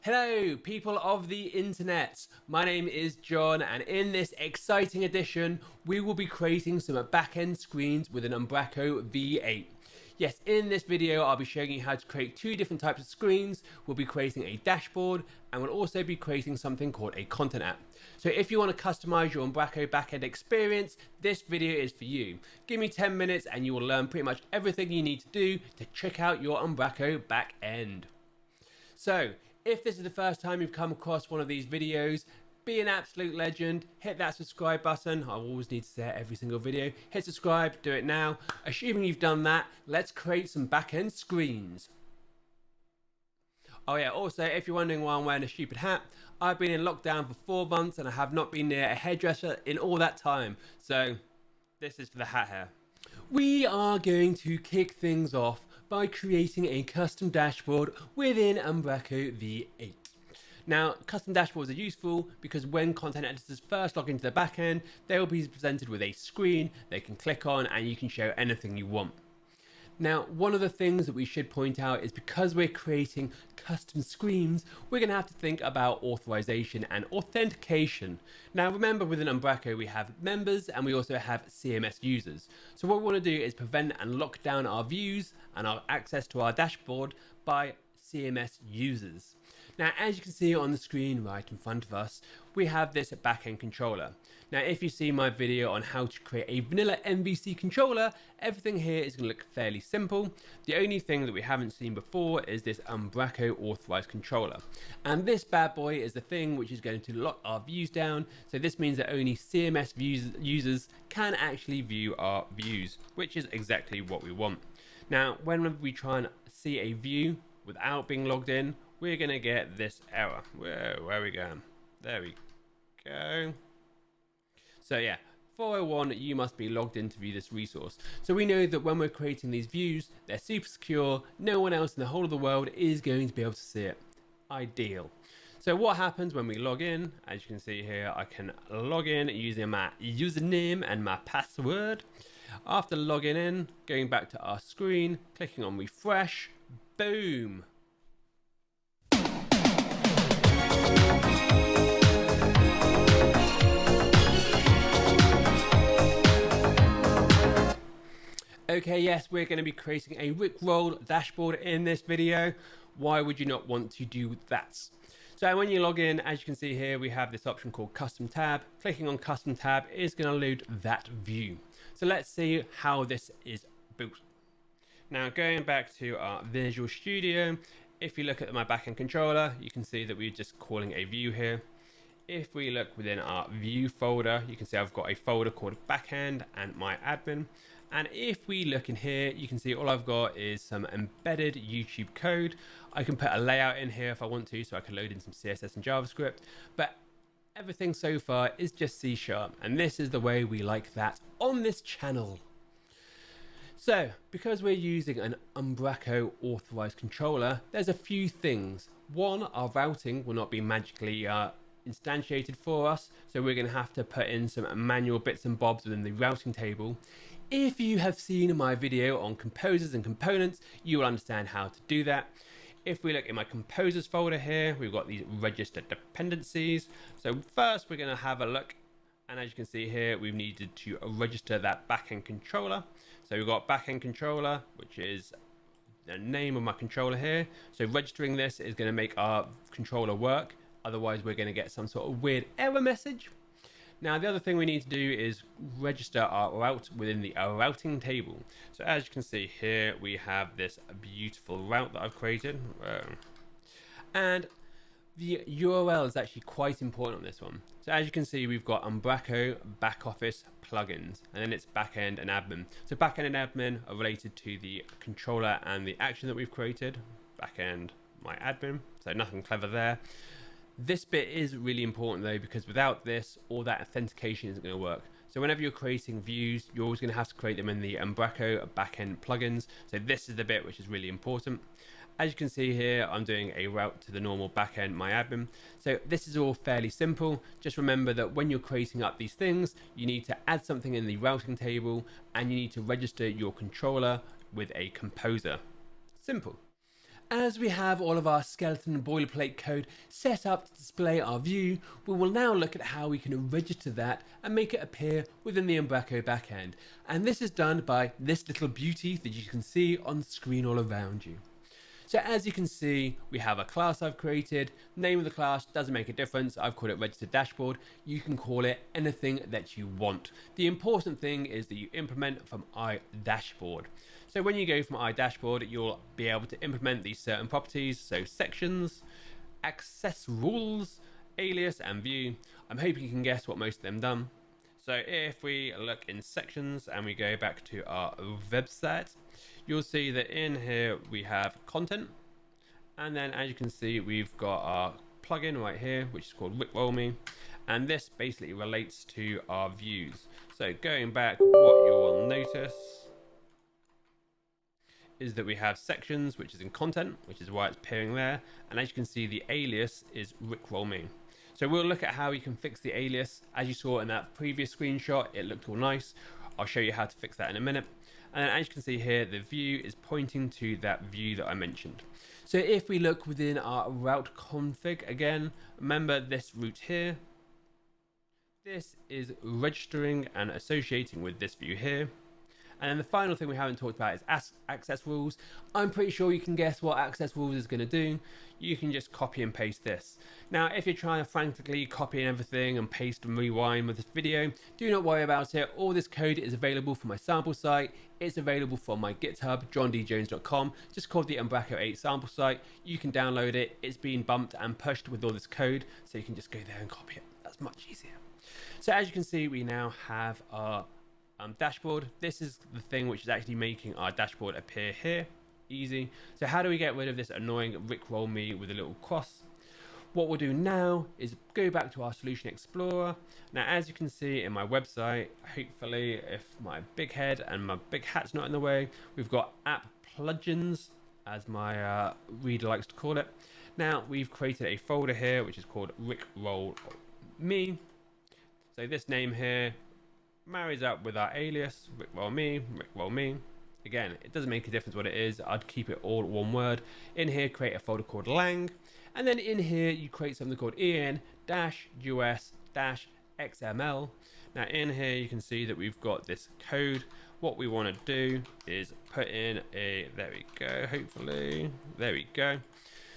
Hello, people of the internet. My name is John, and in this exciting edition, we will be creating some back-end screens with an Umbraco V8. Yes, in this video, I'll be showing you how to create two different types of screens. We'll be creating a dashboard, and we'll also be creating something called a content app. So if you want to customize your Umbraco backend experience, this video is for you. Give me 10 minutes and you will learn pretty much everything you need to do to check out your Umbraco backend. So, if this is the first time you've come across one of these videos, be an absolute legend, hit that subscribe button. I always need to say it every single video. Hit subscribe, do it now. Assuming you've done that, let's create some back-end screens. Oh yeah, also, if you're wondering why I'm wearing a stupid hat, I've been in lockdown for 4 months and I have not been near a hairdresser in all that time. So, this is for the hat hair. We are going to kick things off by creating a custom dashboard within Umbraco V8. Now, custom dashboards are useful because when content editors first log into the backend, they will be presented with a screen they can click on and you can show anything you want. Now, one of the things that we should point out is because we're creating custom screens, we're going to have to think about authorization and authentication. Now, remember within Umbraco, we have members and we also have CMS users. So what we want to do is prevent and lock down our views and our access to our dashboard by CMS users. Now, as you can see on the screen right in front of us, we have this backend controller. Now, if you see my video on how to create a vanilla MVC controller, everything here is going to look fairly simple. The only thing that we haven't seen before is this Umbraco authorized controller. And this bad boy is the thing which is going to lock our views down. So this means that only CMS users can actually view our views, which is exactly what we want. Now, whenever we try and see a view without being logged in, we're going to get this error. Whoa, where are we going? There we go. So yeah, 401, you must be logged in to view this resource. So we know that when we're creating these views, they're super secure. No one else in the whole of the world is going to be able to see it. Ideal. So what happens when we log in? As you can see here, I can log in using my username and my password. After logging in, going back to our screen, clicking on refresh, boom. Okay, yes, we're going to be creating a Rickroll dashboard in this video. Why would you not want to do that? So when you log in, as you can see here, we have this option called Custom Tab. Clicking on Custom Tab is going to load that view. So let's see how this is built. Now going back to our Visual Studio, if you look at my backend controller, you can see that we're just calling a view here. If we look within our view folder, you can see I've got a folder called backend and my admin. And if we look in here, you can see all I've got is some embedded YouTube code. I can put a layout in here if I want to, so I can load in some CSS and JavaScript, but everything so far is just C#, and this is the way we like that on this channel. So because we're using an Umbraco authorized controller, there's a few things. One, our routing will not be magically instantiated for us, so we're going to have to put in some manual bits and bobs within the routing table. If you have seen my video on composers and components, you will understand how to do that. If we look in my composers folder here, we've got these registered dependencies. So first we're going to have a look, and as you can see here, we've needed to register that backend controller. So we've got backend controller, which is the name of my controller here. So registering this is going to make our controller work. Otherwise, we're going to get some sort of weird error message. Now, the other thing we need to do is register our route within the routing table. So as you can see here, we have this beautiful route that I've created. And the URL is actually quite important on this one. So as you can see, we've got Umbraco back office plugins, and then it's backend and admin. So backend and admin are related to the controller and the action that we've created. Backend, my admin, so nothing clever there. This bit is really important though, because without this, all that authentication isn't going to work. So whenever you're creating views, you're always going to have to create them in the Umbraco backend plugins. So this is the bit which is really important. As you can see here, I'm doing a route to the normal backend my admin. So this is all fairly simple. Just remember that when you're creating up these things, you need to add something in the routing table and you need to register your controller with a composer. Simple. As we have all of our skeleton boilerplate code set up to display our view, we will now look at how we can register that and make it appear within the Umbraco backend. And this is done by this little beauty that you can see on the screen all around you. So as you can see, we have a class I've created. Name of the class doesn't make a difference. I've called it registered dashboard. You can call it anything that you want. The important thing is that you implement from iDashboard. So when you go from iDashboard, you'll be able to implement these certain properties. So sections, access rules, alias, and view. I'm hoping you can guess what most of them done. So if we look in sections and we go back to our website, you'll see that in here we have content. And then as you can see, we've got our plugin right here, which is called Rickroll Me. And this basically relates to our views. So going back, what you'll notice is that we have sections, which is in content, which is why it's appearing there. And as you can see, the alias is Rickroll Me. So we'll look at how we can fix the alias. As you saw in that previous screenshot, it looked all nice. I'll show you how to fix that in a minute. And then as you can see here, the view is pointing to that view that I mentioned. So if we look within our route config again, remember this route here. This is registering and associating with this view here. And then the final thing we haven't talked about is access rules. I'm pretty sure you can guess what access rules is going to do. You can just copy and paste this. Now, if you're trying to frantically copy everything and paste and rewind with this video, do not worry about it. All this code is available from my sample site. It's available from my GitHub, johndjones.com, just called the Umbraco 8 sample site. You can download it. It's been bumped and pushed with all this code, so you can just go there and copy it. That's much easier. So as you can see, we now have our dashboard. This is the thing which is actually making our dashboard appear here. Easy. So how do we get rid of this annoying Rickroll Me with a little cross? What we'll do now is go back to our Solution Explorer. Now, as you can see in my website, hopefully if my big head and my big hat's not in the way, we've got app plugins, as my reader likes to call it. Now, we've created a folder here, which is called Rickroll Me. So this name here marries up with our alias, Rickroll Me, Rickroll Me. Again, it doesn't make a difference what it is. I'd keep it all one word. In here, create a folder called lang. And then in here, you create something called en-us-xml. Now in here, you can see that we've got this code. What we want to do is put in there we go, hopefully. There we go.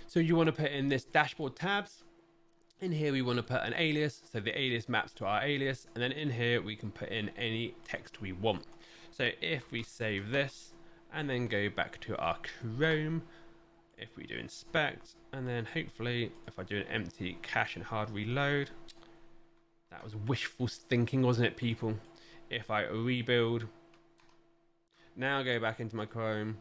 So you want to put in this dashboard tabs. In here, we want to put an alias. So the alias maps to our alias. And then in here, we can put in any text we want. So if we save this and then go back to our Chrome, if we do inspect, and then hopefully if I do an empty cache and hard reload, that was wishful thinking, wasn't it, people? If I rebuild, now go back into my Chrome,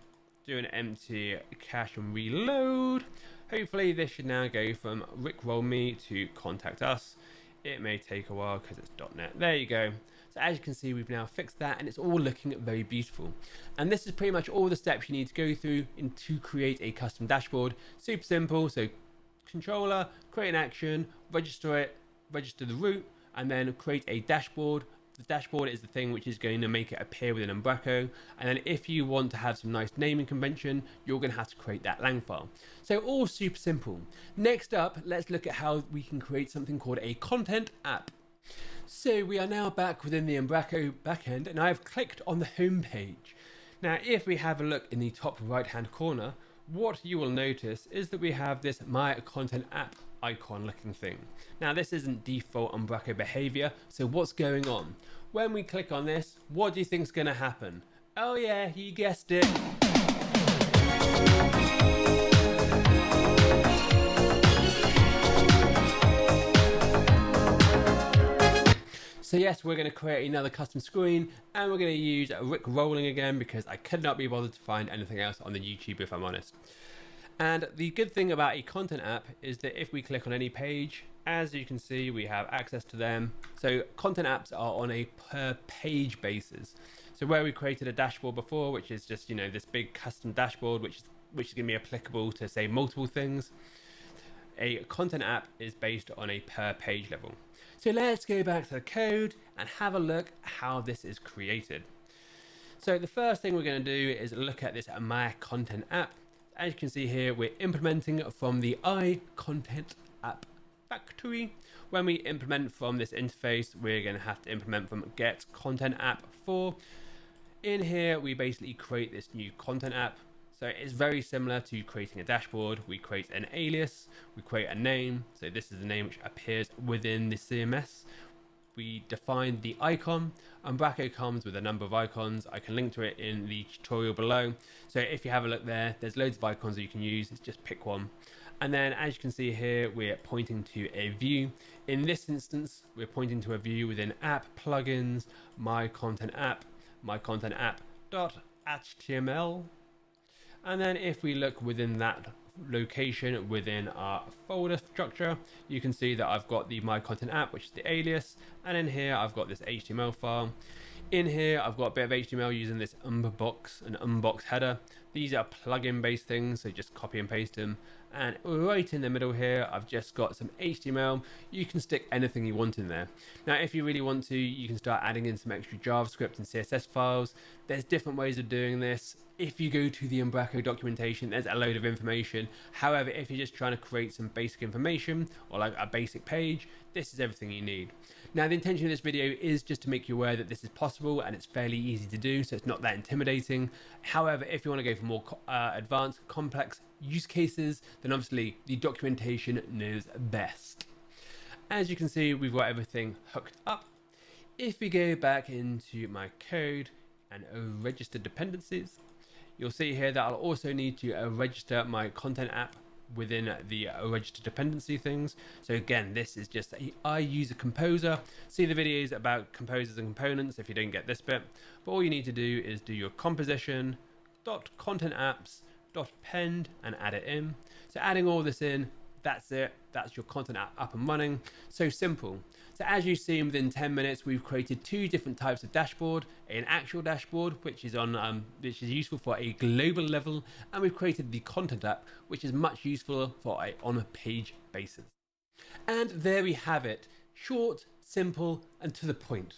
do an empty cache and reload, hopefully this should now go from Rickroll Me to contact us. It may take a while because it's .NET. There you go. So as you can see, we've now fixed that and it's all looking very beautiful. And this is pretty much all the steps you need to go through to create a custom dashboard. Super simple. So controller, create an action, register it, register the route, and then create a dashboard. The dashboard is the thing which is going to make it appear within Umbraco. And then if you want to have some nice naming convention, you're going to have to create that lang file. So all super simple. Next up, let's look at how we can create something called a content app. So we are now back within the Umbraco backend and I've clicked on the home page. Now, if we have a look in the top right hand corner, what you will notice is that we have this My Content App icon looking thing. Now, this isn't default Umbraco behavior. So what's going on? When we click on this, what do you think is going to happen? Oh yeah, you guessed it. So yes, we're going to create another custom screen and we're going to use Rickrolling again because I could not be bothered to find anything else on the YouTube, if I'm honest. And the good thing about a content app is that if we click on any page, as you can see, we have access to them. So content apps are on a per page basis. So where we created a dashboard before, which is just, you know, this big custom dashboard, which is going to be applicable to say multiple things. A content app is based on a per page level. So let's go back to the code and have a look at how this is created. So the first thing we're going to do is look at this My Content App. As you can see here, we're implementing from the ContentApp factory. When we implement from this interface, we're going to have to implement from get ContentApp 4. In here, we basically create this new content app. So it's very similar to creating a dashboard. We create an alias, we create a name. So this is the name which appears within the CMS. We define the icon. Umbraco comes with a number of icons. I can link to it in the tutorial below. So if you have a look there, there's loads of icons that you can use. It's just pick one. And then as you can see here, we're pointing to a view. In this instance, we're pointing to a view within app plugins, my content app .html. And then if we look within that location within our folder structure, you can see that I've got the my content app, which is the alias, and in here I've got this HTML file. In here I've got a bit of HTML using this unbox header. These are plugin based things, so just copy and paste them. And right in the middle here, I've just got some HTML. You can stick anything you want in there. Now, if you really want to, you can start adding in some extra JavaScript and CSS files. There's different ways of doing this. If you go to the Umbraco documentation, there's a load of information. However, if you're just trying to create some basic information or like a basic page, this is everything you need. Now, the intention of this video is just to make you aware that this is possible and it's fairly easy to do, so it's not that intimidating. However, if you want to go for more advanced, complex use cases, then obviously the documentation knows best. As you can see, we've got everything hooked up. If we go back into my code and register dependencies, you'll see here that I'll also need to register my content app within the register dependency things. So again, this is just I use a composer. See the videos about composers and components if you don't get this bit. But all you need to do is do your composition .contentapps.append and add it in. So adding all this in, that's it. That's your content app up and running. So simple. So as you've seen, within 10 minutes, we've created two different types of dashboard: an actual dashboard, which is useful for a global level, and we've created the content app, which is much useful for a on-page basis. And there we have it. Short, simple, and to the point.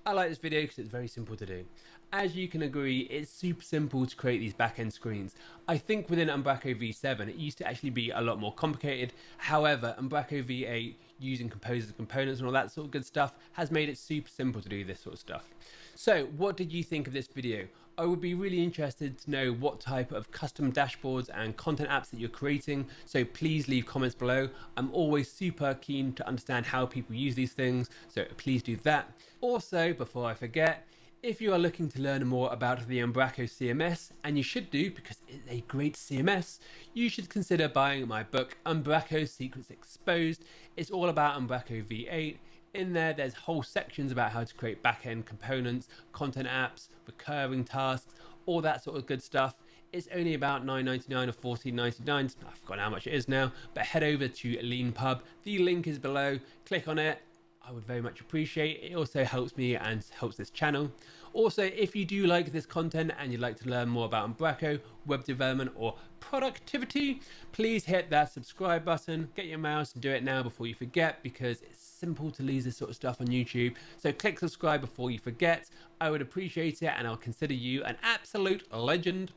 I like this video because it's very simple to do. As you can agree, it's super simple to create these back-end screens. I think within Umbraco V7, it used to actually be a lot more complicated. However, Umbraco V8, using composers and components and all that sort of good stuff, has made it super simple to do this sort of stuff. So what did you think of this video? I would be really interested to know what type of custom dashboards and content apps that you're creating, so please leave comments below. I'm always super keen to understand how people use these things, so please do that. Also, before I forget, if you are looking to learn more about the Umbraco CMS, and you should do because it's a great CMS, you should consider buying my book, Umbraco Secrets Exposed. It's all about Umbraco V8. In there, there's whole sections about how to create back-end components, content apps, recurring tasks, all that sort of good stuff. It's only about $9.99 or $14.99. I've forgotten how much it is now, but head over to LeanPub. The link is below. Click on it. I would very much appreciate it. It also helps me and helps this channel. Also, if you do like this content and you'd like to learn more about Umbraco, web development, or productivity, please hit that subscribe button. Get your mouse and do it now before you forget, because it's simple to leave this sort of stuff on YouTube. So click subscribe before you forget. I would appreciate it, and I'll consider you an absolute legend.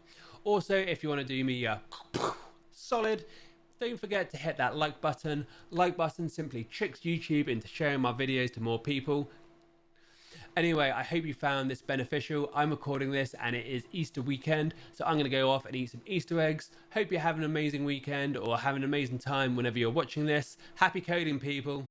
Also, if you want to do me a solid, don't forget to hit that like button. Like button simply tricks YouTube into sharing my videos to more people. Anyway, I hope you found this beneficial. I'm recording this and it is Easter weekend, so I'm going to go off and eat some Easter eggs. Hope you have an amazing weekend or have an amazing time whenever you're watching this. Happy coding, people.